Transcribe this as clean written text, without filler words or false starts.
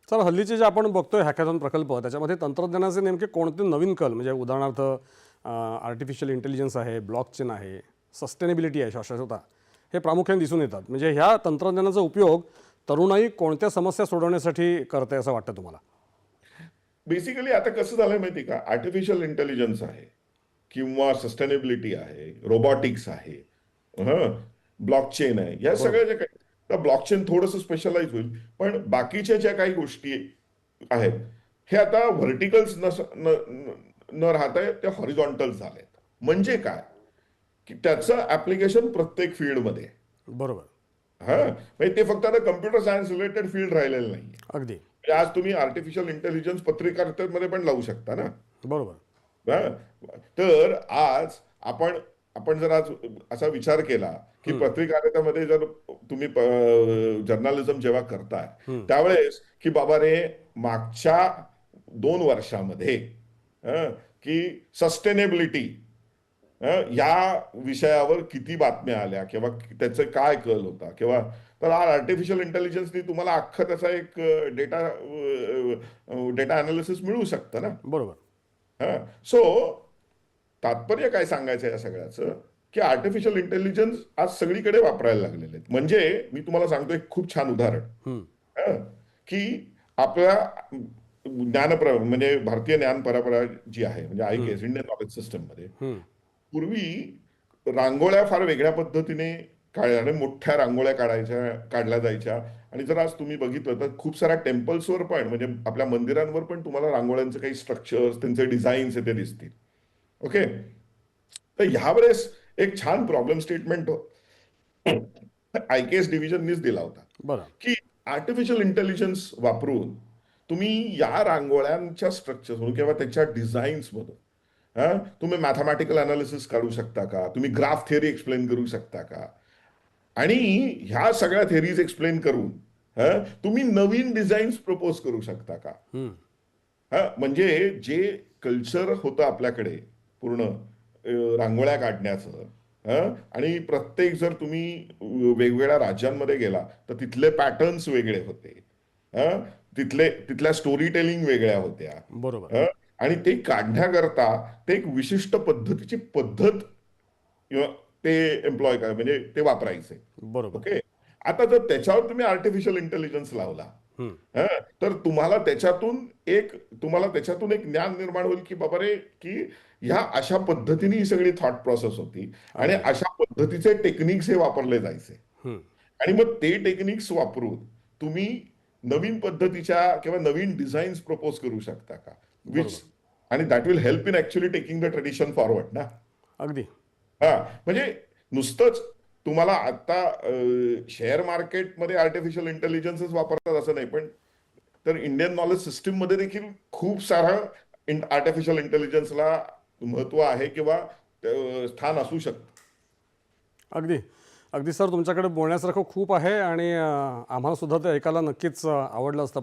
Sir, हल्लीचे जे आपण बघतोय हॅकॅथॉन प्रकल्प, त्याच्यामध्ये तंत्रज्ञानाचे नेमके कोणते नवीन कल, म्हणजे उदाहरणार्थ आर्टिफिशियल इंटेलिजन्स आहे, ब्लॉकचेन आहे, सस्टेनेबिलिटी आहे, शाश्वतता, हे प्रामुख्याने दिसून येतात. म्हणजे ह्या तंत्रज्ञानाचा उपयोग तरुणाई कोणत्या समस्या सोडवण्यासाठी करते असं वाटतं तुम्हाला? बेसिकली आता कसं झालंय माहिती का, आर्टिफिशियल इंटेलिजन्स आहे किंवा सस्टेनेबिलिटी आहे, रोबोटिक्स आहे, ब्लॉकचेन आहे, या बरोबर. सगळ्या ज्या काही, तर ब्लॉकचेन थोडंसं स्पेशलाइज होईल. पण बाकीच्या ज्या काही गोष्टी आहेत, हे आता व्हर्टिकल्स न राहता ते हॉरिझॉन्टल झालेत. म्हणजे काय, की त्याचं ऍप्लिकेशन प्रत्येक फील्डमध्ये आहे. बरोबर. हा, म्हणजे ते फक्त आता कम्प्युटर सायन्स रिलेटेड फील्ड राहिलेलं नाहीये. अगदी. म्हणजे आज तुम्ही आर्टिफिशियल इंटेलिजन्स पत्रकारितेमध्ये पण लावू शकता ना. बरोबर. हा? तर आज आपण आपण जर आज असा विचार केला की हं, पत्रकारितेमध्ये जर तुम्ही जर्नलिझम जेव्हा करताय, हं. त्यावेळेस की बाबा रे, मागच्या 2 वर्षामध्ये हं, की सस्टेनेबिलिटी या विषयावर किती बातम्या आल्या किंवा त्याचा काय कल होता किंवा, तर आज आर्टिफिशियल इंटेलिजन्सनी तुम्हाला अख्खा त्याचा एक डेटा डेटा अनालिसिस मिळू शकतं ना. बरोबर. सो तात्पर्य काय सांगायचं या सगळ्याचं, की आर्टिफिशियल इंटेलिजन्स आज सगळीकडे वापरायला लागलेले आहेत. म्हणजे मी तुम्हाला सांगतो एक खूप छान उदाहरण. हं, हं, की आपल्या म्हणजे भारतीय ज्ञान परंपरा जी आहे, म्हणजे हं, IKS, इंडियन नॉलेज सिस्टम मध्ये हं. पूर्वी रांगोळ्या फार वेगळ्या पद्धतीने काढल्या आणि मोठ्या रांगोळ्या काढल्या जायच्या. आणि जर आज तुम्ही बघितलं तर खूप साऱ्या टेम्पल्सवर पण, म्हणजे आपल्या मंदिरांवर पण तुम्हाला रांगोळ्यांचे काही स्ट्रक्चर्स, त्यांचे डिझाईन्स ते दिसतील. ओके. तर ह्यावेळेस एक छान प्रॉब्लेम स्टेटमेंट IKS डिव्हिजननीच दिला होता, बरं. की आर्टिफिशियल इंटेलिजन्स वापरून तुम्ही या रांगोळ्यांच्या स्ट्रक्चरमधून किंवा त्याच्या डिझाईन्स मधून तुम्ही मॅथमॅटिकल अनालिसिस काढू शकता का, तुम्ही ग्राफ थिअरी एक्सप्लेन करू शकता का, आणि ह्या सगळ्या थेरीज एक्सप्लेन करून तुम्ही नवीन डिझाईन्स प्रपोज करू शकता का. हं. म्हणजे जे कल्चर होतं आपल्याकडे पूर्ण रांगोळ्या काढण्याचं, आणि प्रत्येक जर तुम्ही वेगवेगळ्या राज्यांमध्ये गेला तर तिथले पॅटर्न्स वेगळे होते. तिथल्या स्टोरी टेलिंग वेगळ्या होत्या. बरोबर. हं? आणि ते काढण्याकरता ते एक विशिष्ट पद्धतीची पद्धत किंवा ते एम्प्लॉय करा, म्हणजे ते वापरायचे. बरोबर. ओके. आता जर त्याच्यावर तुम्ही आर्टिफिशियल इंटेलिजन्स लावला, हं. हं, तर तुम्हाला त्याच्यातून एक ज्ञान निर्माण होईल की बाबा रे, की ह्या अशा पद्धतीने ही सगळी थॉट प्रोसेस होती आणि अगदी. अशा पद्धतीचे टेक्निक्स हे वापरले जायचे. हं. आणि मग ते टेक्निक्स वापरून तुम्ही नवीन पद्धतीच्या किंवा नवीन डिझाईन्स प्रपोज करू शकता का, विच, बरोबर. आणि that will help in actually taking the tradition forward ना. अगदी. हा, म्हणजे नुसतंच तुम्हाला आता शेअर मार्केटमध्ये आर्टिफिशियल इंटेलिजन्सच वापरतात असं नाही, पण तर इंडियन नॉलेज सिस्टीम मध्ये देखील खूप सारं आर्टिफिशियल इंटेलिजन्सला महत्व आहे किंवा स्थान असू शकतं. अगदी. अगदी सर, तुमच्याकडे बोलण्यासारखं खूप आहे आणि आम्हाला सुद्धा ते ऐकायला नक्कीच आवडलं असतं.